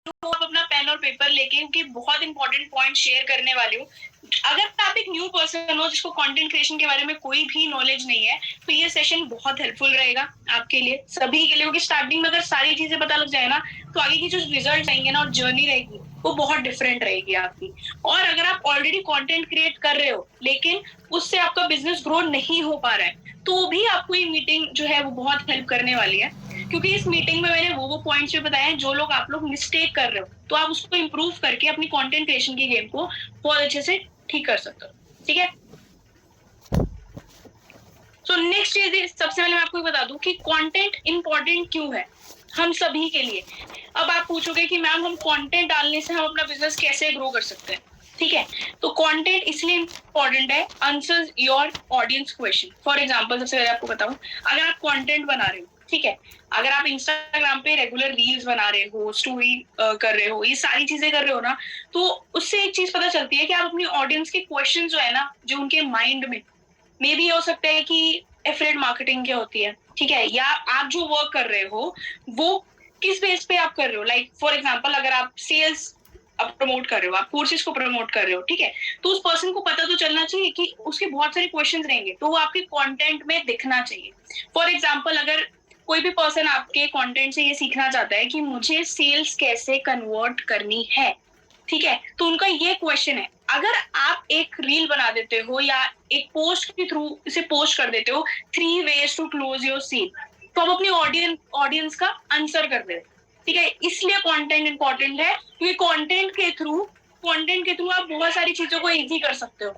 आप अपना पेन और पेपर लेके, क्योंकि बहुत इंपॉर्टेंट पॉइंट शेयर करने वाली हूँ। अगर आप एक न्यू पर्सन हो जिसको कंटेंट क्रिएशन के बारे में कोई भी नॉलेज नहीं है, तो ये सेशन बहुत हेल्पफुल रहेगा आपके लिए, सभी के लिए, क्योंकि स्टार्टिंग में अगर सारी चीजें पता लग जाए ना, तो आगे की जो रिजल्ट आएंगे ना और जर्नी रहेगी वो बहुत डिफरेंट रहेगी आपकी। और अगर आप ऑलरेडी कंटेंट क्रिएट कर रहे हो लेकिन उससे आपका बिजनेस ग्रो नहीं हो पा रहा है, तो भी आपको ये मीटिंग जो है वो बहुत हेल्प करने वाली है, क्योंकि इस मीटिंग में मैंने वो पॉइंट्स भी बताए हैं जो लोग आप लोग मिस्टेक कर रहे हो, तो आप उसको इम्प्रूव करके अपनी कंटेंट क्रिएशन की गेम को बहुत अच्छे से ठीक कर सकते हो। ठीक है, तो नेक्स्ट चीज सबसे पहले मैं आपको बता दूं कि कंटेंट इंपॉर्टेंट क्यों है हम सभी के लिए। अब आप पूछोगे कि मैम हम कंटेंट डालने से हम अपना बिजनेस कैसे ग्रो कर सकते हैं। ठीक है, तो कंटेंट इसलिए इंपॉर्टेंट है, answers your audience question. For example सबसे पहले आपको बताऊं, अगर आप कंटेंट बना रहे हो, ठीक है, अगर आप इंस्टाग्राम पे रेगुलर रील्स बना रहे हो, स्टोरी कर रहे हो, ये सारी चीजें कर रहे हो ना, तो उससे एक चीज पता चलती है कि आप अपनी ऑडियंस के क्वेश्चन जो है ना, जो उनके माइंड में मे भी हो सकता है कि एफिलिएट मार्केटिंग क्या होती है, ठीक है, या आप जो वर्क कर रहे हो वो किस बेस पे आप कर रहे हो। लाइक फॉर एग्जांपल अगर आप सेल्स आप प्रमोट कर रहे हो, आप कोर्सेज को प्रमोट कर रहे हो, ठीक है, तो उस पर्सन को पता तो चलना चाहिए कि उसके बहुत सारे क्वेश्चंस रहेंगे, तो वो आपके कंटेंट में दिखना चाहिए। फॉर एग्जांपल अगर कोई भी पर्सन आपके कंटेंट से ये सीखना चाहता है कि मुझे सेल्स कैसे कन्वर्ट करनी है, ठीक है, तो उनका ये क्वेश्चन है। अगर आप एक रील बना देते हो या एक पोस्ट के थ्रू इसे पोस्ट कर देते हो, 3 ways to close your sale, तो आप अपनी ऑडियंस का आंसर कर दे, ठीक है। इसलिए कंटेंट इंपॉर्टेंट है, क्योंकि कंटेंट के थ्रू आप बहुत सारी चीजों को इजी कर सकते हो।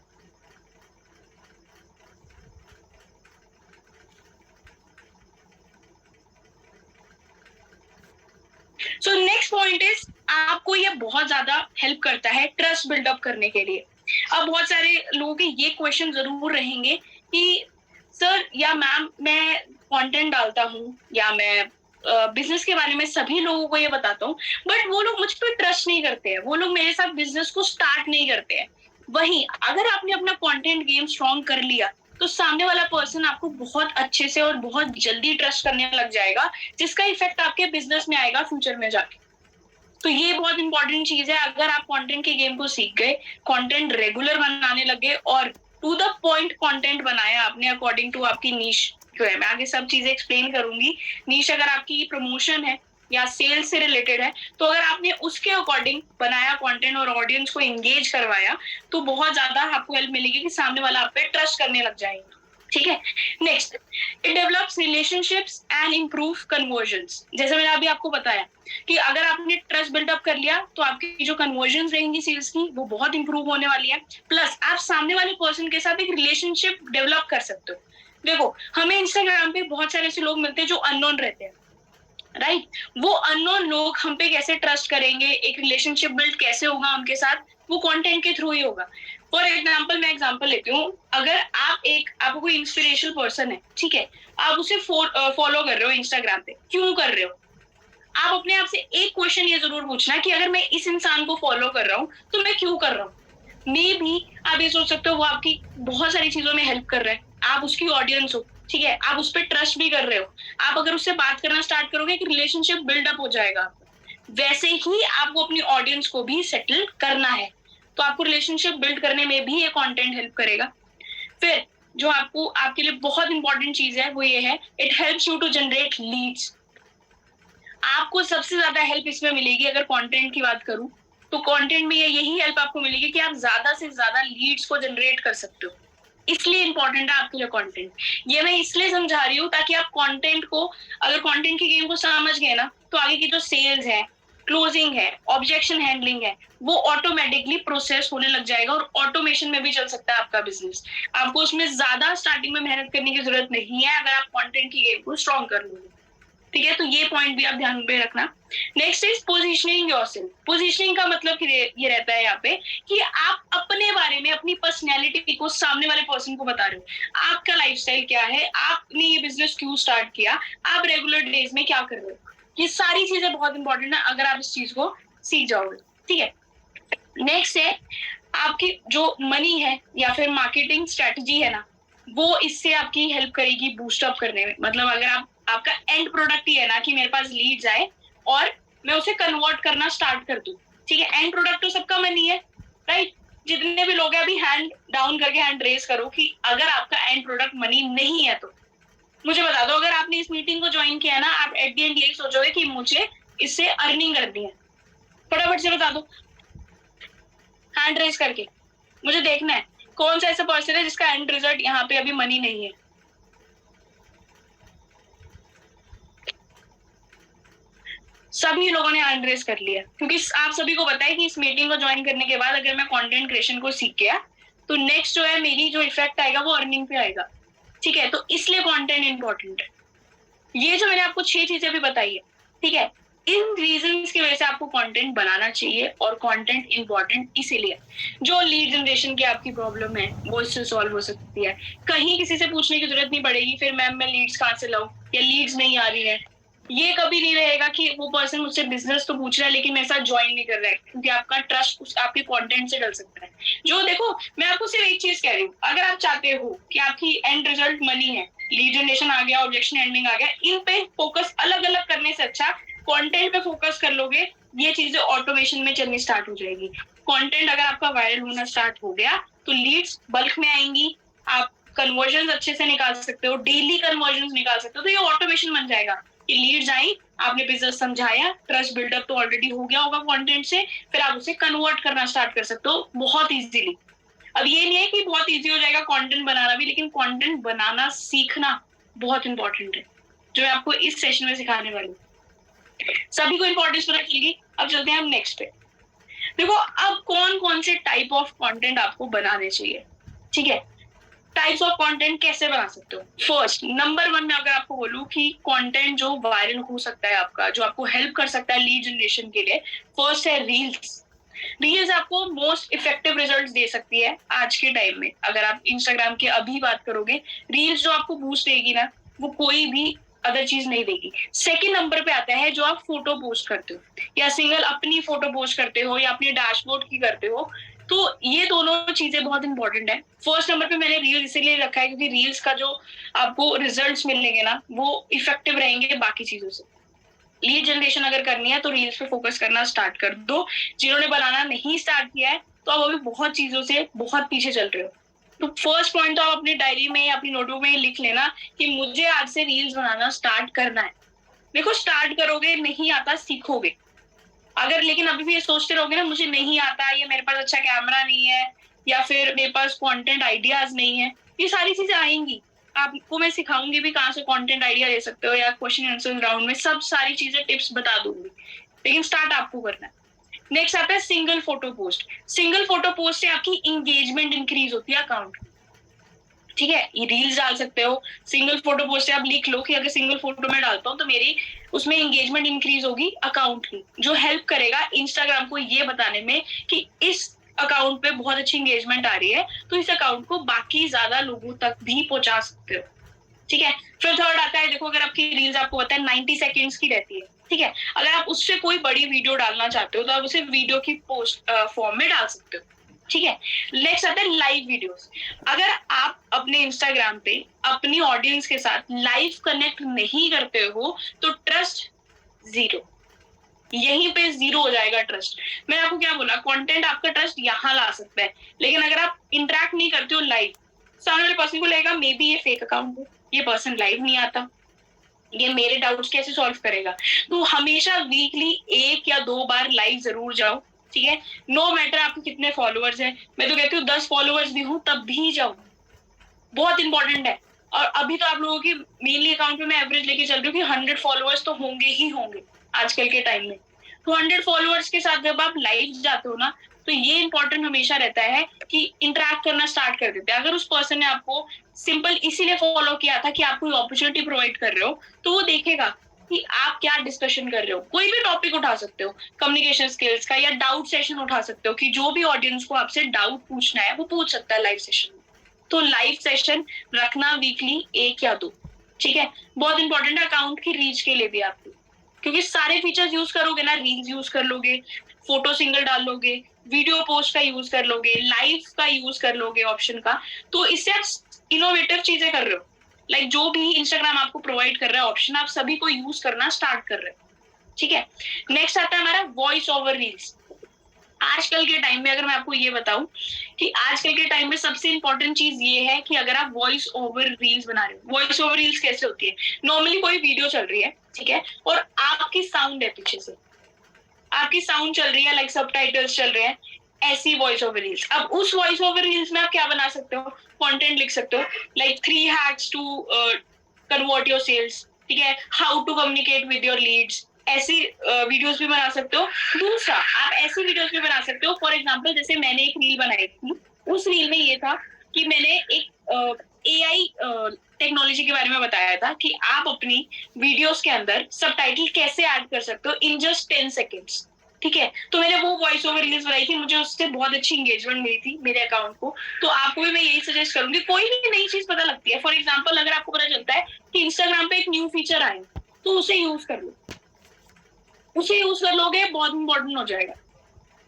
सो नेक्स्ट पॉइंट इज, आपको ये बहुत ज्यादा हेल्प करता है ट्रस्ट बिल्डअप करने के लिए। अब बहुत सारे लोगों के ये क्वेश्चन जरूर रहेंगे कि सर या मैम मैं कंटेंट डालता हूँ या मैं बिजनेस के बारे में सभी लोगों को ये बताता हूँ, बट वो लोग मुझ पर ट्रस्ट नहीं करते हैं, वो लोग मेरे साथ बिजनेस को स्टार्ट नहीं करते हैं। वहीं अगर आपने अपना कंटेंट गेम स्ट्रॉन्ग कर लिया, तो सामने वाला पर्सन आपको बहुत अच्छे से और बहुत जल्दी ट्रस्ट करने लग जाएगा, जिसका इफेक्ट आपके बिजनेस में आएगा फ्यूचर में जाके। तो ये बहुत इंपॉर्टेंट चीज है। अगर आप कंटेंट के गेम को सीख गए, कंटेंट रेगुलर बनाने लगे और टू द पॉइंट कंटेंट बनाया आपने अकॉर्डिंग टू आपकी नीश जो है, मैं आगे सब चीजें एक्सप्लेन करूंगी। नीश अगर आपकी प्रमोशन है या सेल्स से रिलेटेड है, तो अगर आपने उसके अकॉर्डिंग बनाया कंटेंट और ऑडियंस को एंगेज करवाया, तो बहुत ज्यादा आपको हेल्प मिलेगी कि सामने वाला आप पे ट्रस्ट करने लग जाएंगे। ठीक है, next, it develops relationships and improve convergence. जैसे मैंने अभी आपको बताया कि अगर आपने ट्रस्ट बिल्डअप कर लिया, तो आपकी जो कन्वर्जन रहेंगी सेल्स की वो बहुत इंप्रूव होने वाली है। प्लस आप सामने वाले पर्सन के साथ एक रिलेशनशिप डेवलप कर सकते हो। देखो, हमें इंस्टाग्राम पे बहुत सारे ऐसे लोग मिलते हैं जो अननोन रहते हैं, राइट, वो अननोन लोग हम पे कैसे ट्रस्ट करेंगे, एक रिलेशनशिप बिल्ड कैसे होगा उनके साथ, वो कंटेंट के थ्रू ही होगा। फॉर एग्जाम्पल मैं एग्जाम्पल लेती हूँ, अगर आपको कोई इंस्पिरेशनल पर्सन है, ठीक है, आप उसे फॉलो कर रहे हो इंस्टाग्राम पे, क्यों कर रहे हो? आप अपने आप से एक क्वेश्चन ये जरूर पूछना कि अगर मैं इस इंसान को फॉलो कर रहा हूँ तो मैं क्यों कर रहा हूँ। मे भी आप ये सोच सकते हो वो आपकी बहुत सारी चीजों में हेल्प कर रहा है, आप उसकी ऑडियंस हो, ठीक है, आप उस पर ट्रस्ट भी कर रहे हो, आप अगर उससे बात करना स्टार्ट करोगे एक रिलेशनशिप बिल्डअप हो जाएगा आपका। वैसे ही आपको अपनी ऑडियंस को भी सेटल करना है, तो आपको रिलेशनशिप बिल्ड करने में भी ये कंटेंट हेल्प करेगा। फिर जो आपको आपके लिए बहुत इंपॉर्टेंट चीज है वो ये है, it helps you to generate leads. आपको सबसे ज्यादा हेल्प इसमें मिलेगी, अगर कंटेंट की बात करूं तो कंटेंट में यही हेल्प आपको मिलेगी कि आप ज्यादा से ज्यादा लीड्स को जनरेट कर सकते हो। इसलिए इंपॉर्टेंट है आपके लिए कंटेंट। ये मैं इसलिए समझा रही हूँ ताकि आप कंटेंट को, अगर कंटेंट की गेम को समझ गए ना, तो आगे की जो सेल्स है, क्लोजिंग है, ऑब्जेक्शन हैंडलिंग है, वो ऑटोमेटिकली प्रोसेस होने लग जाएगा और ऑटोमेशन में भी चल सकता है आपका बिजनेस। आपको उसमें ज्यादा स्टार्टिंग में मेहनत करने की जरूरत नहीं है अगर आप कंटेंट की गेम को स्ट्रॉन्ग कर लोगे। ठीक है, तो ये पॉइंट भी आप ध्यान में रखना। Next is positioning yourself. Positioning का मतलब ये रहता है यहाँ पे कि आप अपने बारे में, अपनी पर्सनैलिटी को सामने वाले पर्सन को बता रहे हो। आपका लाइफस्टाइल क्या है, आपने ये बिजनेस क्यों स्टार्ट किया, आप रेगुलर डेज में क्या कर रहे हो, ये सारी चीजें बहुत इंपॉर्टेंट है अगर आप इस चीज को सीख जाओगे। ठीक है, नेक्स्ट है आपकी जो मनी है या फिर मार्केटिंग स्ट्रेटजी है ना, वो इससे आपकी हेल्प करेगी बूस्ट अप करने में। मतलब अगर आपका एंड प्रोडक्ट ही है ना कि मेरे पास लीड्स आए और मैं उसे कन्वर्ट करना स्टार्ट कर दूं, ठीक है। एंड प्रोडक्ट तो सबका मनी है, राइट। जितने भी लोग हैं अभी हैंड डाउन करके हैंड रेज करो कि अगर आपका एंड प्रोडक्ट मनी नहीं है तो मुझे बता दो। अगर आपने इस मीटिंग को ज्वाइन किया ना, आप एट द एंड यही सोचोगे कि मुझे इससे अर्निंग करनी है। फटाफट से बता दो हैंड रेज करके, मुझे देखना है कौन सा ऐसा पर्सन है जिसका एंड रिजल्ट यहाँ पे अभी मनी नहीं है। सभी लोगों ने हैंड रेज कर लिया, क्योंकि आप सभी को पता है कि इस मीटिंग को ज्वाइन करने के बाद अगर मैं कंटेंट क्रिएशन को सीख गया तो नेक्स्ट जो है मेरी जो इफेक्ट आएगा वो अर्निंग पे आएगा, ठीक है। तो इसलिए कंटेंट इंपॉर्टेंट है। ये जो मैंने आपको 6 चीजें भी बताई है, ठीक है, इन रीजंस की वजह से आपको कंटेंट बनाना चाहिए। और कंटेंट इंपॉर्टेंट इसीलिए, जो लीड जनरेशन की आपकी प्रॉब्लम है वो इससे सॉल्व हो सकती है। कहीं किसी से पूछने की जरूरत नहीं पड़ेगी फिर मैम मैं लीड्स कहाँ से लाऊं या लीड्स नहीं आ रही है। ये कभी नहीं रहेगा कि वो पर्सन मुझसे बिजनेस तो पूछ रहा है लेकिन मेरे साथ ज्वाइन नहीं कर रहा है, क्योंकि आपका ट्रस्ट आपके कंटेंट से डल सकता है। जो देखो, मैं आपको सिर्फ एक चीज कह रही हूँ, अगर आप चाहते हो कि आपकी एंड रिजल्ट मनी है, लीड जनरेशन आ गया, ऑब्जेक्शन एंडिंग आ गया, इन पे फोकस अलग अलग करने से अच्छा कंटेंट पे फोकस कर लोगे, ये चीजें ऑटोमेशन में चलनी स्टार्ट हो जाएगी। कंटेंट अगर आपका वायरल होना स्टार्ट हो गया तो लीड्स बल्क में आएंगी, आप कन्वर्जन अच्छे से निकाल सकते हो, डेली कन्वर्जन निकाल सकते हो। तो ये ऑटोमेशन बन जाएगा कि लीड्स आई, आपने बिजनेस समझाया, ट्रस्ट बिल्डअप तो ऑलरेडी हो गया होगा कंटेंट से, फिर आप उसे कन्वर्ट करना स्टार्ट कर सकते हो बहुत इजीली। अब ये नहीं है कि बहुत इजी हो जाएगा कंटेंट बनाना भी, लेकिन कंटेंट बनाना सीखना बहुत इंपॉर्टेंट है, जो मैं आपको इस सेशन में सिखाने वाली हूँ। सभी को इंपॉर्टेंस पता चलेगी। अब चलते हैं हम नेक्स्ट पे। देखो, अब कौन कौन से टाइप ऑफ कंटेंट आपको बनाने चाहिए, ठीक है। टाइप्स ऑफ कंटेंट कैसे बना सकते हो? फर्स्ट, नंबर 1 में अगर आपको बोलूं कि कंटेंट जो वायरल हो सकता है आपका, जो आपको हेल्प कर सकता है लीड जनरेशन के लिए, फर्स्ट है रील्स। रील्स आपको मोस्ट इफेक्टिव रिजल्ट्स दे सकती है आज के टाइम में। अगर आप इंस्टाग्राम की अभी बात करोगे, रील्स जो आपको बूस्ट देगी ना, वो कोई भी अदर चीज नहीं देगी। सेकंड नंबर पे आता है जो आप फोटो पोस्ट करते हो, या सिंगल अपनी फोटो पोस्ट करते हो या अपने डैशबोर्ड की करते हो, तो ये दोनों चीजें बहुत इंपॉर्टेंट है। फर्स्ट नंबर पे मैंने रील्स इसीलिए रखा है क्योंकि रील्स का जो आपको रिजल्ट्स मिलेंगे ना, वो इफेक्टिव रहेंगे बाकी चीजों से। लीड जनरेशन अगर करनी है तो रील्स पे फोकस करना स्टार्ट कर दो। जिन्होंने बनाना नहीं स्टार्ट किया है तो आप अभी बहुत चीजों से बहुत पीछे चल रहे हो। तो फर्स्ट पॉइंट तो आप अपनी डायरी में या अपनी नोटबुक में लिख लेना कि मुझे आज से रील्स बनाना स्टार्ट करना है। देखो, स्टार्ट करोगे, नहीं आता सीखोगे। अगर लेकिन अभी भी ये सोचते रहोगे ना मुझे नहीं आता, ये मेरे पास अच्छा कैमरा नहीं है, या फिर मेरे पास कंटेंट आइडियाज नहीं है, ये सारी चीजें आएंगी। आपको मैं सिखाऊंगी भी कहाँ से कंटेंट आइडिया ले सकते हो, या क्वेश्चन आंसर राउंड में सब सारी चीजें टिप्स बता दूंगी, लेकिन स्टार्ट आपको करना है। नेक्स्ट आता है single photo post. Single photo post से आपकी इंगेजमेंट इंक्रीज होती है अकाउंट, ठीक है। ये रील्स डाल सकते हो, सिंगल फोटो पोस्ट से आप लिख लो कि अगर सिंगल फोटो में डालता हूँ तो मेरी उसमें एंगेजमेंट इंक्रीज होगी अकाउंट की, जो हेल्प करेगा इंस्टाग्राम को ये बताने में कि इस अकाउंट पे बहुत अच्छी एंगेजमेंट आ रही है, तो इस अकाउंट को बाकी ज्यादा लोगों तक भी पहुंचा सकते हो, ठीक है। फिर थर्ड आता है, देखो अगर आपकी रील्स आपको पता है 90 सेकेंड्स की रहती है, ठीक है, अगर आप उससे कोई बड़ी वीडियो डालना चाहते हो तो आप उसे वीडियो की पोस्ट फॉर्म में डाल सकते हो, ठीक है। नेक्स्ट आता है लाइव वीडियोस। अगर आप अपने इंस्टाग्राम पे अपनी ऑडियंस के साथ लाइव कनेक्ट नहीं करते हो तो ट्रस्ट जीरो, यहीं पे जीरो हो जाएगा ट्रस्ट। मैंने आपको क्या बोला, कंटेंट आपका ट्रस्ट यहाँ ला सकता है, लेकिन अगर आप इंटरेक्ट नहीं करते हो लाइव, सामने वाले पर्सन को लगेगा मे बी ये फेक अकाउंट है, ये पर्सन लाइव नहीं आता, ये मेरे डाउट्स कैसे सॉल्व करेगा। तो हमेशा वीकली 1 या 2 बार लाइव जरूर जाओ, ठीक है। नो मैटर आपके कितने फॉलोअर्स हैं, मैं तो कहती हूँ 10 फॉलोअर्स भी हूँ तब भी जाओ, बहुत इंपॉर्टेंट है। और अभी तो आप लोगों की मेनली अकाउंट पे मैं एवरेज लेके चल रही हूँ कि 100 फॉलोअर्स तो होंगे ही होंगे आजकल के टाइम में। तो 100 फॉलोअर्स के साथ जब आप लाइव जाते हो ना, तो ये इंपॉर्टेंट हमेशा रहता है कि इंटरेक्ट करना स्टार्ट कर देते हैं। अगर उस पर्सन ने आपको सिंपल इसीलिए फॉलो किया था कि आप कोई अपॉर्चुनिटी प्रोवाइड कर रहे हो, तो वो देखेगा कि आप क्या डिस्कशन कर रहे हो। कोई भी टॉपिक उठा सकते हो, कम्युनिकेशन स्किल्स का, या डाउट सेशन उठा सकते हो कि जो भी ऑडियंस को आपसे डाउट पूछना है वो पूछ सकता है लाइव सेशन में। तो लाइव सेशन रखना वीकली 1 या 2, ठीक है। बहुत इंपॉर्टेंट है अकाउंट की रीच के लिए भी आपको, क्योंकि सारे फीचर्स यूज करोगे ना, रील्स यूज कर लोगे, फोटो सिंगल डाल लोगे, वीडियो पोस्ट का यूज कर लोगे, लाइव का यूज कर लोगे ऑप्शन का, तो इससे आप इनोवेटिव चीजें कर रहे हो। लाइक जो भी इंस्टाग्राम आपको प्रोवाइड कर रहा है ऑप्शन, आप सभी को यूज करना स्टार्ट कर रहे हो, ठीक है। नेक्स्ट आता है हमारा वॉइस ओवर रील्स। आजकल के टाइम में अगर मैं आपको ये बताऊं कि आजकल के टाइम में सबसे इंपॉर्टेंट चीज ये है कि अगर आप वॉइस ओवर रील्स बना रहे हो, वॉइस ओवर रील्स कैसे होती है, नॉर्मली कोई वीडियो चल रही है, ठीक है, और आपकी साउंड है पीछे से, आपकी साउंड चल रही है, लाइक सबटाइटल्स चल रहे हैं, ऐसी वॉइस ओवर रील्स। अब उस वॉइस ओवर रील्स में आप क्या बना सकते हो, कंटेंट लिख सकते हो, like 3 hacks to convert your sales, ठीक है, how to communicate with your leads, ऐसी वीडियोस भी बना सकते हो। दूसरा, आप ऐसी वीडियोस भी बना सकते हो, फॉर एग्जांपल जैसे मैंने एक रील बनाई थी, उस रील में ये था कि मैंने एक एआई टेक्नोलॉजी के बारे में बताया था कि आप अपनी वीडियोस के अंदर सबटाइटल कैसे ऐड कर सकते हो इन जस्ट 10 सेकेंड्स, ठीक है। तो मैंने वो वॉइस ओवर रील्स बनाई थी, मुझे उससे बहुत अच्छी एंगेजमेंट मिली थी मेरे अकाउंट को। तो आपको भी मैं यही सजेस्ट करूंगी, कोई भी नई चीज पता लगती है, फॉर एग्जांपल अगर आपको पता चलता है कि इंस्टाग्राम पे एक न्यू फीचर आए, तो उसे यूज कर लो, उसे यूज कर लोगे, बहुत इंपॉर्टेंट हो जाएगा,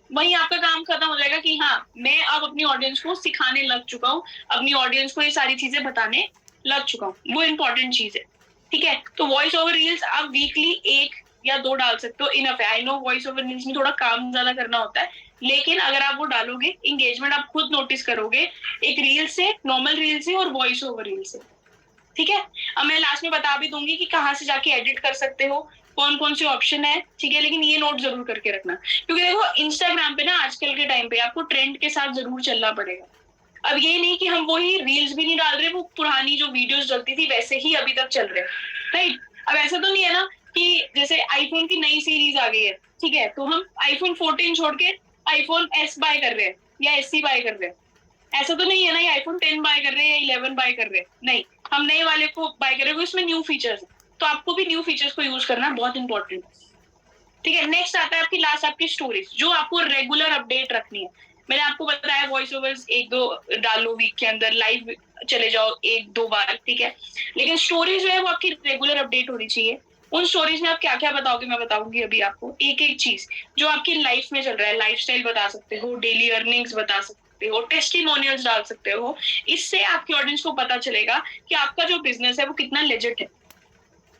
वहीं आपका काम खत्म हो जाएगा कि हाँ मैं अब अपनी ऑडियंस को सिखाने लग चुका हूँ, अपनी ऑडियंस को ये सारी चीजें बताने लग चुका हूँ, वो इंपॉर्टेंट चीज है, ठीक है। तो वॉइस ओवर रील्स आप वीकली 1 या 2 डाल सकते हो, इनफ है। I know voice over reels में थोड़ा काम ज्यादा करना होता है, लेकिन अगर आप वो डालोगे, एंगेजमेंट आप खुद नोटिस करोगे, एक रील से, नॉर्मल रील से और वॉइस ओवर रील से, ठीक है। अब मैं लास्ट में बता भी दूंगी कि कहाँ से जाके एडिट कर सकते हो, कौन कौन से ऑप्शन है, ठीक है, लेकिन ये नोट जरूर करके रखना, क्योंकि देखो इंस्टाग्राम पे ना आजकल के टाइम पे आपको ट्रेंड के साथ जरूर चलना पड़ेगा। अब ये नहीं कि हम वही रील्स भी नहीं डाल रहे, वो पुरानी जो वीडियोस चलती थी वैसे ही अभी तक चल रहे, राइट। अब ऐसा तो नहीं है ना कि जैसे आईफोन की नई सीरीज आ गई है, ठीक है, तो हम आईफोन 14 छोड़ के आईफोन एस बाय कर रहे हैं या एससी बाय कर रहे हैं, ऐसा तो नहीं है ना, ये आईफोन 10 बाय कर रहे हैं या 11 बाय कर रहे हैं, नहीं, हम नए वाले को बाय कर रहे हैं, इसमें न्यू फीचर्स है, तो आपको भी न्यू फीचर्स को यूज करना बहुत इंपॉर्टेंट है, ठीक है। नेक्स्ट आता है आपकी लास्ट, आपकी स्टोरीज, जो आपको रेगुलर अपडेट रखनी है। मैंने आपको बताया वॉइस ओवर्स 1-2 डालो वीक के अंदर, लाइव चले जाओ 1-2 बार, ठीक है, लेकिन स्टोरीज जो है वो आपकी रेगुलर अपडेट होनी चाहिए। उन स्टोरीज में आप क्या क्या बताओगे, मैं बताऊंगी अभी आपको, एक एक चीज जो आपकी लाइफ में चल रहा है, लाइफस्टाइल बता सकते हो, डेली अर्निंग्स बता सकते हो, टेस्टिमोनियल्स डाल सकते हो, इससे आपकी ऑडियंस को पता चलेगा कि आपका जो बिजनेस है वो कितना लेजिट है,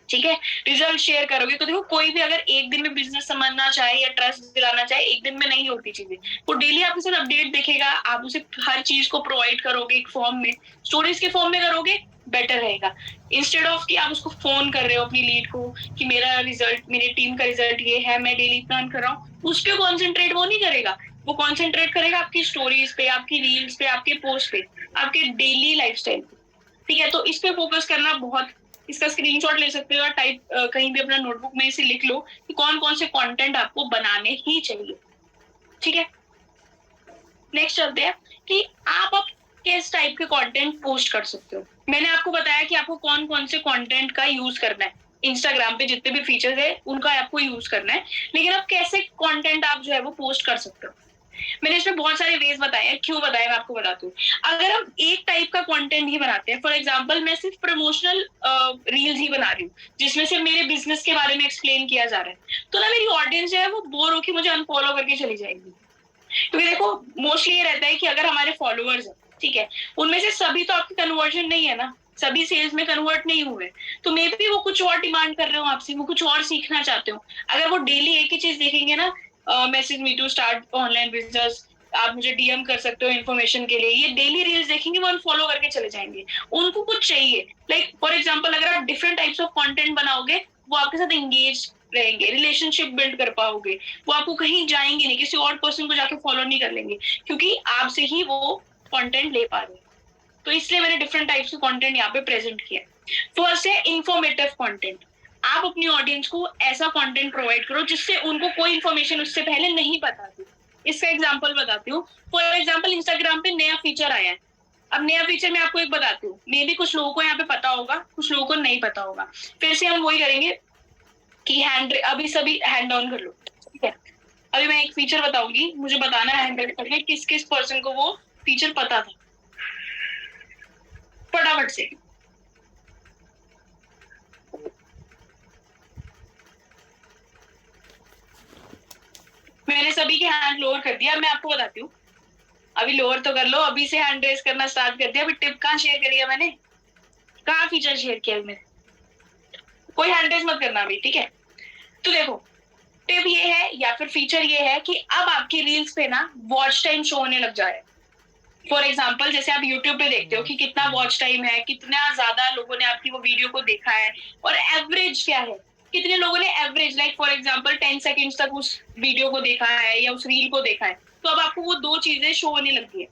ठीक है। रिजल्ट शेयर करोगे तो देखो, कोई भी अगर एक दिन में बिजनेस समझना चाहे या ट्रस्ट दिलाना चाहे, एक दिन में नहीं होती चीजें, वो डेली आपके साथ अपडेट देखेगा, आप उसे हर चीज को प्रोवाइड करोगे एक फॉर्म में, स्टोरीज के फॉर्म में करोगे, बेटर रहेगा, इंस्टेड ऑफ कि आप उसको फोन कर रहे हो अपनी लीड को कि मेरा रिजल्ट, मेरी टीम का रिजल्ट ये है, मैं डेली इतना कर रहा हूँ, उस पर कॉन्सेंट्रेट वो नहीं करेगा, वो कॉन्सेंट्रेट करेगा आपकी स्टोरीज पे, आपकी रील्स पे, आपके पोस्ट पे, आपके डेली लाइफस्टाइल पे, ठीक है। तो इस पे फोकस करना बहुत, इसका स्क्रीनशॉट ले सकते हो, टाइप कहीं भी अपना नोटबुक में इसे लिख लो कि कौन कौन से कंटेंट आपको बनाने ही चाहिए, ठीक है। नेक्स्ट चलते हैं कि आप अब किस टाइप के कंटेंट पोस्ट कर सकते हो। मैंने आपको बताया कि आपको कौन कौन से कंटेंट का यूज करना है, इंस्टाग्राम पे जितने भी फीचर्स है उनका आपको यूज करना है, लेकिन अब कैसे कंटेंट आप जो है वो पोस्ट कर सकते हो, मैंने इसमें बहुत सारे वेज बताए हैं, क्यों बताए मैं आपको बताती हूँ। अगर हम एक टाइप का कंटेंट ही बनाते हैं, फॉर एग्जांपल मैं सिर्फ प्रमोशनल रील्स ही बना रही हूँ जिसमें सिर्फ मेरे बिजनेस के बारे में एक्सप्लेन किया जा रहा है, तो ना मेरी ऑडियंस जो है वो बोर होकर मुझे अनफॉलो करके चली जाएगी, क्योंकि देखो मोस्टली ये रहता है कि अगर हमारे फॉलोअर्स है, ठीक है, उनमें से सभी तो आपकी कन्वर्जन नहीं है ना, सभी सेल्स में कन्वर्ट नहीं हुए, तो मे बी वो कुछ और डिमांड कर रहे हो आपसे, वो कुछ और सीखना चाहते हो। अगर वो डेली एक ही चीज देखेंगे ना, message me to start online business, आप मुझे डीएम कर सकते हो इन्फॉर्मेशन के लिए, ये डेली रील्स देखेंगे, वो अनफॉलो करके चले जाएंगे, उनको कुछ चाहिए, लाइक फॉर एग्जांपल अगर आप डिफरेंट टाइप्स ऑफ कंटेंट बनाओगे, वो आपके साथ एंगेज रहेंगे, रिलेशनशिप बिल्ड कर पाओगे, वो आपको कहीं जाएंगे नहीं, किसी और पर्सन को जाके फॉलो नहीं कर लेंगे, क्योंकि आपसे ही वो कंटेंट ले पा रहे हैं। तो इसलिए मैंने डिफरेंट टाइप्स के कंटेंट यहाँ पे प्रेजेंट किया। फर्स्ट है इंफॉर्मेटिव कंटेंट, आप अपनी ऑडियंस को ऐसा कंटेंट प्रोवाइड करो जिससे उनको कोई इन्फॉर्मेशन उससे पहले नहीं पता थी। इसका एग्जांपल बताती हूँ, फॉर एग्जांपल इंस्टाग्राम पे नया फीचर आया है, अब नया फीचर मैं आपको एक बताती हूँ, मे बी कुछ लोगों को यहाँ पे पता होगा, कुछ लोगों को नहीं पता होगा, फिर से हम वही करेंगे कि अभी सभी हैंड ऑन कर लो, ठीक है। अभी मैं एक फीचर बताऊंगी, मुझे बताना है हैंड करके किस किस पर्सन को वो फीचर पता था, फटाफट से। मैंने सभी के हैंड लोअर कर दिया, मैं आपको बताती हूँ, अभी लोअर तो कर लो, अभी से हैंड रेस करना स्टार्ट कर दिया। अभी टिप कहाँ शेयर करी है मैंने, कहाँ फीचर शेयर किया मैंने, कोई हैंड रेस मत करना अभी, ठीक है। तो देखो टिप ये है या फिर फीचर ये है कि अब आपकी रील्स पे ना वॉच टाइम शो होने लग जाए। फॉर एग्जाम्पल जैसे आप यूट्यूब पे देखते हो कि कितना वॉच टाइम है, कितना ज्यादा लोगों ने आपकी वो वीडियो को देखा है, और एवरेज क्या है, कितने लोगों ने average like for example 10 seconds तक उस वीडियो को देखा है या उस रील को देखा है। तो अब आपको वो दो चीजें शो होने लगी है।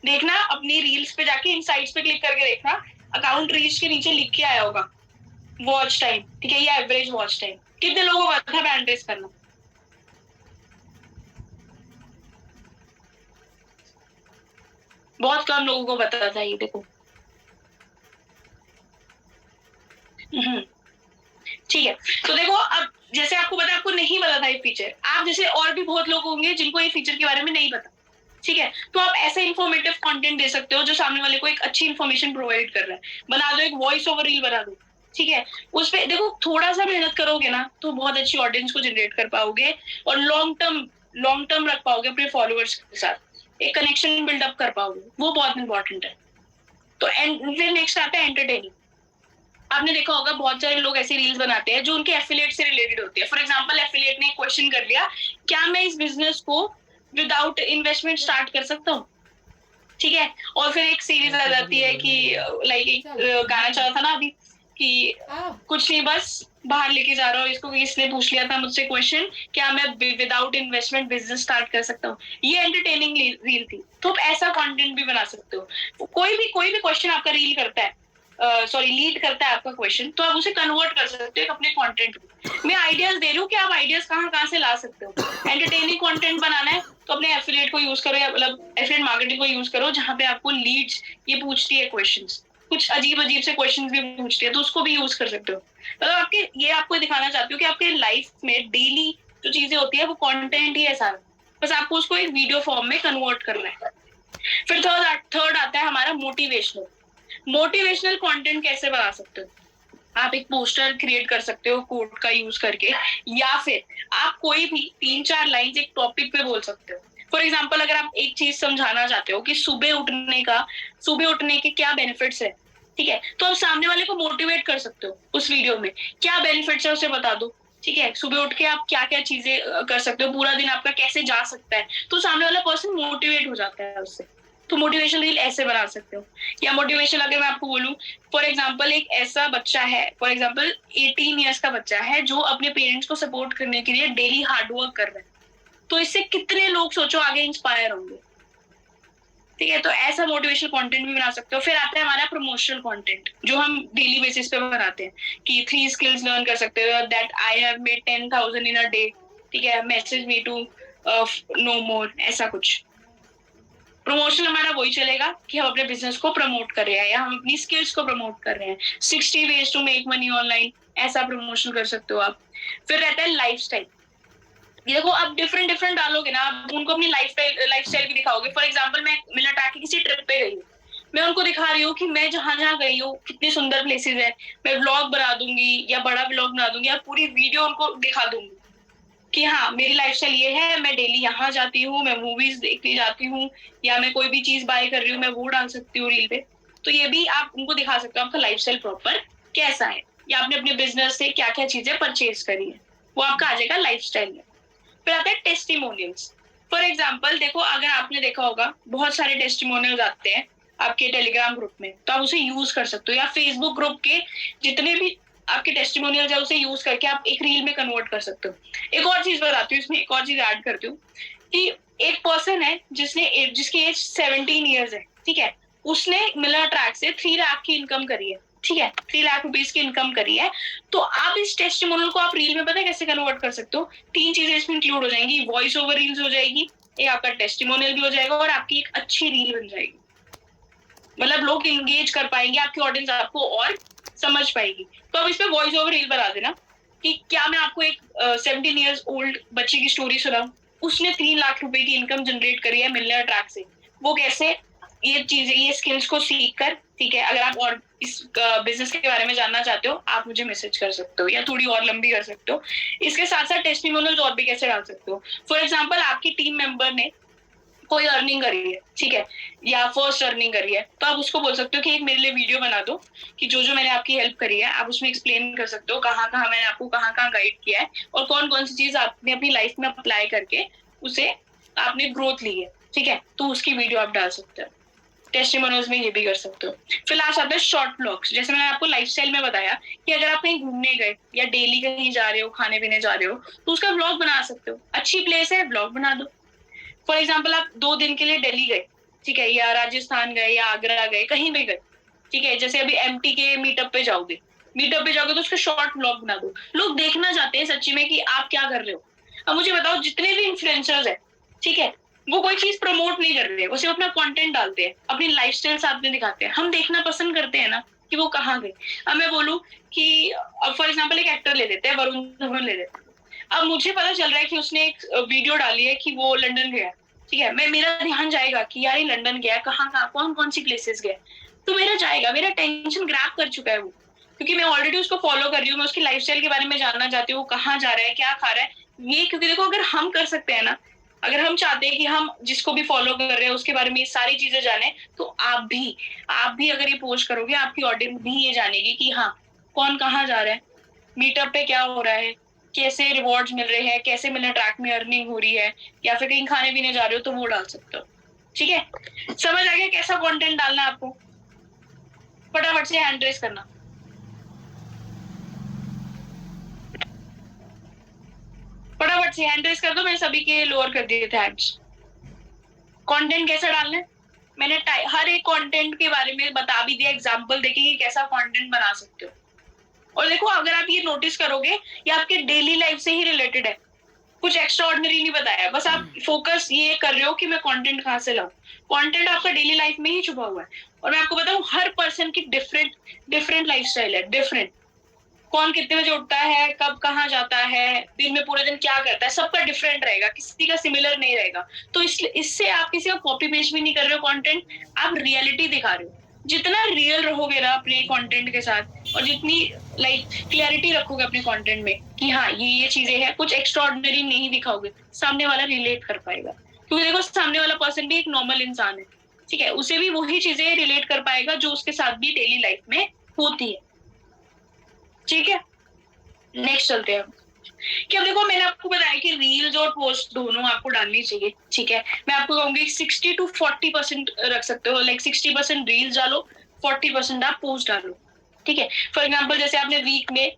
देखना अपनी रील्स पे जाके इनसाइट्स पे क्लिक करके देखना, अकाउंट रीच के नीचे लिख के आया होगा वॉच टाइम, ठीक है, या एवरेज वॉच टाइम। कितने लोगों को पता है एड्रेस करना? बहुत कम लोगों को पता था ये, देखो। ठीक है, तो देखो अब जैसे आपको पता, आपको नहीं पता था ये फीचर, आप जैसे और भी बहुत लोग होंगे जिनको ये फीचर के बारे में नहीं पता, ठीक है, तो आप ऐसे इन्फॉर्मेटिव कंटेंट दे सकते हो जो सामने वाले को एक अच्छी इन्फॉर्मेशन प्रोवाइड कर रहा है। बना दो, एक वॉइस ओवर रील बना दो, ठीक है, उस पे देखो थोड़ा सा मेहनत करोगे ना तो बहुत अच्छी ऑडियंस को जनरेट कर पाओगे और लॉन्ग टर्म रख पाओगे अपने फॉलोअर्स के साथ, एक कनेक्शन बिल्डअप कर पाओगे, वो बहुत इंपॉर्टेंट है। तो फिर नेक्स्ट आता है एंटरटेनिंग। आपने देखा होगा बहुत सारे लोग ऐसे रील्स बनाते हैं जो उनके एफिलिएट से रिलेटेड होती है। फॉर एग्जांपल एफिलिएट ने क्वेश्चन कर लिया, क्या मैं इस बिजनेस को विदाउट इन्वेस्टमेंट स्टार्ट कर सकता हूँ, ठीक है, और फिर एक सीरीज आ जाती है कि लाइक एक गाना चला था ना अभी कि कुछ नहीं बस बाहर लेके जा रहा हूँ इसको, किसने पूछ लिया था मुझसे क्वेश्चन, क्या मैं विदाउट इन्वेस्टमेंट बिजनेस स्टार्ट कर सकता हूँ। ये एंटरटेनिंग रील थी। तो आप ऐसा कंटेंट भी बना सकते हो। कोई भी क्वेश्चन आपका रील करता है, लीड करता है आपका क्वेश्चन, तो आप उसे कन्वर्ट कर सकते हो अपने कंटेंट में। मैं आइडियाज दे रही हूँ कि आप आइडियाज कहाँ से ला सकते हो। एंटरटेनिंग कंटेंट बनाना है तो अपने एफिलिएट को यूज करो, या मतलब एफिलिएट मार्केटिंग को यूज करो, जहाँ पे आपको लीड्स ये पूछती है क्वेश्चंस, कुछ अजीब से क्वेश्चंस भी पूछती है, तो उसको भी यूज कर सकते हो। मतलब आपको दिखाना चाहती हूँ कि आपके लाइफ में डेली जो चीजें होती है वो कंटेंट ही है सारा, बस आपको उसको एक वीडियो फॉर्म में कन्वर्ट करना है। फिर थर्ड आता है हमारा मोटिवेशनल कंटेंट कैसे बना सकते हो। आप एक पोस्टर क्रिएट कर सकते हो कोट का यूज करके, या फिर आप कोई भी 3-4 लाइंस एक टॉपिक पे बोल सकते हो। फॉर एग्जाम्पल अगर आप एक चीज समझाना चाहते हो कि सुबह उठने के क्या बेनिफिट्स है, ठीक है, तो आप सामने वाले को मोटिवेट कर सकते हो उस वीडियो में, क्या बेनिफिट्स है उसे बता दो, ठीक है, सुबह उठ के आप क्या क्या चीजें कर सकते हो, पूरा दिन आपका कैसे जा सकता है, तो सामने वाला पर्सन मोटिवेट हो जाता है उससे। तो मोटिवेशन रील ऐसे बना सकते हो। या मोटिवेशन अगर मैं आपको बोलूं, फॉर एग्जांपल एक ऐसा बच्चा है, फॉर एग्जांपल 18 इयर्स का बच्चा है जो अपने पेरेंट्स को सपोर्ट करने के लिए डेली हार्ड वर्क कर रहा है, तो इससे कितने लोग सोचो आगे इंस्पायर होंगे, ठीक है। तो ऐसा मोटिवेशनल कंटेंट भी बना सकते हो। फिर आता है हमारा प्रमोशनल कंटेंट जो हम डेली बेसिस पे बनाते हैं कि 3 स्किल्स लर्न कर सकते हो, that I have made 10,000 in a day, ठीक है, मैसेज मी टू नो मोर, ऐसा कुछ। प्रमोशन हमारा वही चलेगा कि हम अपने बिजनेस को प्रमोट कर रहे हैं या हम अपनी स्किल्स को प्रमोट कर रहे हैं। 60 ways to make money online, ऐसा प्रमोशन कर सकते हो आप। फिर रहता है लाइफस्टाइल। ये देखो आप डिफरेंट डालोगे ना, आप उनको अपनी लाइफस्टाइल भी दिखाओगे। फॉर एग्जांपल मैं मिलर टैग की किसी ट्रिप पे गई हूँ, मैं उनको दिखा रही हूँ कि मैं जहाँ गई हूँ कितनी सुंदर प्लेसेस है, मैं व्लॉग बना दूंगी या बड़ा व्लॉग बना दूंगी या पूरी वीडियो उनको दिखा दूंगी कि हाँ मेरी लाइफस्टाइल ये है, मैं डेली यहाँ जाती हूँ, मैं मूवीज देखने जाती हूँ, या मैं कोई भी चीज बाय कर रही हूँ, मैं वो डाल सकती हूँ रील पे। तो ये भी आप उनको दिखा सकते हो आपका लाइफस्टाइल प्रॉपर कैसा है, या आपने अपने बिजनेस से क्या क्या चीजें परचेज करी है, वो आपका आ जाएगा लाइफस्टाइल में। फिर आता है टेस्टिमोनियल्स। फॉर एग्जाम्पल देखो अगर आपने देखा होगा बहुत सारे टेस्टिमोनियल्स आते हैं आपके टेलीग्राम ग्रुप में, तो आप उसे यूज कर सकते हो, या फेसबुक ग्रुप के जितने भी आपके टेस्टिमोनियल्स है उसे यूज करके आप एक रील में कन्वर्ट कर सकते हो। एक और चीज बताती हूँ, इसमें एक और चीज ऐड करती हूँ कि एक पर्सन है जिसकी एज 17 ईयर्स है, ठीक है, उसने मिलर ट्रैक से 3 लाख की इनकम करी है, ठीक है, 3 लाख रुपीज की इनकम करी है। तो आप इस टेस्टिमोनियल को आप रील में पता है कैसे कन्वर्ट कर सकते हो? 3 चीजें इसमें इंक्लूड हो जाएंगी, वॉइस ओवर रील्स हो जाएगी, एक आपका टेस्टिमोनियल भी हो जाएगा, और आपकी एक अच्छी रील बन जाएगी। मतलब लोग इंगेज कर पाएंगे, आपकी ऑडियंस आपको और समझ पाएगी। तो अब इस पे वॉइस ओवर रील बना देना कि क्या मैं आपको एक 17 इयर्स ओल्ड बच्चे की स्टोरी सुनाऊं, उसने 3 लाख रुपए की इनकम जनरेट करी है मिलर ट्रैक से, वो कैसे, ये चीजें, ये स्किल्स को सीख कर, ठीक है। अगर आप और इस बिजनेस के बारे में जानना चाहते हो आप मुझे मैसेज कर सकते हो या थोड़ी और लंबी कर सकते हो। इसके साथ साथ टेस्टिमोनियल्स और भी कैसे डाल सकते हो। फॉर एग्जाम्पल आपकी टीम मेंबर ने कोई अर्निंग करी है, ठीक है, या फर्स्ट अर्निंग करी है, तो आप उसको बोल सकते हो कि एक मेरे लिए वीडियो बना दो कि जो मैंने आपकी हेल्प करी है, आप उसमें एक्सप्लेन कर सकते हो कहाँ मैंने आपको कहाँ गाइड किया है और कौन सी चीज आपने अपनी लाइफ में अप्लाई करके उसे आपने ग्रोथ ली है, ठीक है, तो उसकी वीडियो आप डाल सकते हो। टेस्टिमोनियल्स में ये भी कर सकते हो। फिर लास्ट आता है शॉर्ट ब्लॉग्स। जैसे मैंने आपको लाइफस्टाइल में बताया कि अगर आप कहीं घूमने गए या डेली कहीं जा रहे हो, खाने पीने जा रहे हो, तो उसका ब्लॉग बना सकते हो। अच्छी प्लेस है, ब्लॉग बना दो। फॉर एग्जाम्पल आप 2 दिन के लिए दिल्ली गए, ठीक है, या राजस्थान गए या आगरा गए, कहीं भी गए, ठीक है, जैसे अभी एमटी के मीटअप पे जाओगे तो उसका शॉर्ट ब्लॉग बना दो। लोग देखना चाहते हैं सच्ची में कि आप क्या कर रहे हो। अब मुझे बताओ, जितने भी इन्फ्लुएंसर्स है, ठीक है, वो कोई चीज प्रमोट नहीं कर रहे, वो सिर्फ अपना कंटेंट डालते हैं, अपनी लाइफस्टाइल साथ में दिखाते हैं। हम देखना पसंद करते हैं ना कि वो कहाँ गए। अब मैं बोलूं कि फॉर एग्जाम्पल एक एक्टर ले लेते हैं, वरुण धवन ले लेते हैं। अब मुझे पता चल रहा है कि उसने एक वीडियो डाली है कि वो लंदन गया, ठीक है, मेरा ध्यान जाएगा कि यार ये लंदन गया, कहाँ कौन सी प्लेसेस गए, तो मेरा जाएगा, मेरा टेंशन ग्रैब कर चुका है वो, क्योंकि मैं ऑलरेडी उसको फॉलो कर रही हूँ, मैं उसकी लाइफस्टाइल के बारे में जानना चाहती हूँ, कहाँ जा रहा है, क्या खा रहा है ये। क्योंकि देखो, अगर हम कर सकते हैं ना, अगर हम चाहते हैं कि हम जिसको भी फॉलो कर रहे हैं उसके बारे में ये सारी चीजें जाने, तो आप भी अगर ये पोस्ट करोगे, आपकी ऑडियंस भी ये जानेगी कि हाँ, कौन कहाँ जा रहा है, मीटअप पे क्या हो रहा है, कैसे रिवॉर्ड्स मिल रहे हैं, कैसे मिलने ट्रैक में अर्निंग हो रही है, या फिर कहीं खाने पीने जा रहे हो तो वो डाल सकते हो। ठीक है, समझ आ गया कैसा कंटेंट डालना है आपको? फटाफट से हैंड रेस करना, फटाफट से हैंड रेस कर दो। मैंने सभी के लोअर कर दिए थे हैंड्स। कंटेंट कैसा डालना है मैंने हर एक कंटेंट के बारे में बता भी दिया, एग्जांपल देके कि कैसा कंटेंट बना सकते हो। और देखो, अगर आप ये नोटिस करोगे, ये आपके डेली लाइफ से ही रिलेटेड है, कुछ एक्स्ट्रा ऑर्डिनरी नहीं बताया, बस आप फोकस ये कर रहे हो कि मैं कंटेंट कहाँ से लाऊं। कंटेंट आपका डेली लाइफ में ही छुपा हुआ है। और मैं आपको बताऊं, हर पर्सन की डिफरेंट लाइफस्टाइल है, डिफरेंट। कौन कितने बजे उठता है, कब कहाँ जाता है, दिन में पूरे दिन क्या करता है, सबका डिफरेंट रहेगा, किसी का सिमिलर नहीं रहेगा। तो इससे आप किसी का कॉपी पेस्ट भी नहीं कर रहे हो कंटेंट, आप रियलिटी दिखा रहे हो। जितना रियल रहोगे ना अपने कंटेंट के साथ, और जितनी क्लियरिटी रखोगे अपने कंटेंट में कि हाँ ये चीजें हैं, कुछ एक्स्ट्रा ऑर्डिनरी नहीं दिखाओगे, सामने वाला रिलेट कर पाएगा। क्योंकि देखो, सामने वाला पर्सन भी एक नॉर्मल इंसान है, ठीक है, उसे भी वही चीजें रिलेट कर पाएगा जो उसके साथ भी डेली लाइफ में होती है। ठीक है, नेक्स्ट चलते हैं। कि अब देखो, मैंने आपको बताया कि रील्स और पोस्ट दोनों आपको डालनी चाहिए, ठीक है। मैं आपको कहूंगी 60 to 40% रख सकते हो, लाइक 60% रील्स डालो, 40% आप पोस्ट डालो, ठीक है। फॉर एग्जाम्पल, जैसे आपने वीक में